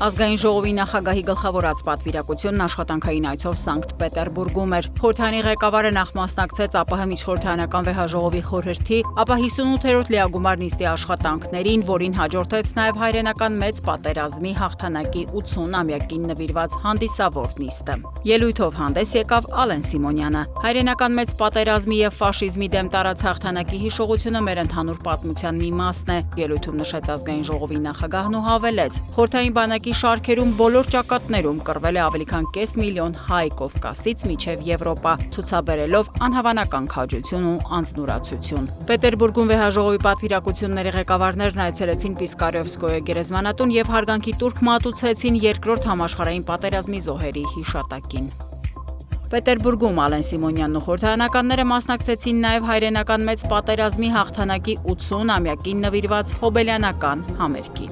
Ազգային ժողովի նախագահի գլխավորած պատվիրակությունն աշխատանքային այցով Սանկտ Պետերբուրգում էր։ Խորհրդանի ղեկավարը նախ մասնակցեց ԱՊՀ միջխորհրդարանական վեհաժողովի խորհրդի, ապա 58-րդ լիագումար նիստի աշխատանքներին, որին հաջորդեց նաև հայրենական մեծ պատերազմի հաղթանակի 80-ամյակին նվիրված հանդիսավոր նիստը։ Ելույթով հանդես եկավ Ալեն Սիմոնյանը։ Հայրենական մեծ պատերազմի եւ ֆաշիզմի դեմ տարած հաղթանակի հիշողությունը մեր ընդհանուր պատմության մի մասն է, ելույթում նշեց ազգային ժողովի նախագահն ու հավելեց. Խորհրդային բանակի շարքերում բոլոր ճակատներում կռվել է ավելի քան կես միլիոն հայ Կովկասից մինչև Եվրոպա, ցուցաբերելով անհավանական քաջություն ու անձնուրացություն։ Պետերբուրգում վեհաժողովի պատվիրակությունների ղեկավարներն այցելեցին Պիսկարևսկոյե գերեզմանատուն եւ հարգանքի տուրք մատուցեցին Երկրորդ համաշխարհային պատերազմի զոհերի հիշատակին։ Պետերբուրգում Ալեն Սիմոնյանն ու խորհրդարանականները մասնակցեցին նաև հայրենական մեծ պատերազմի հաղթանակի 80-ամյակին նվիրված հոբելյանական համերգին։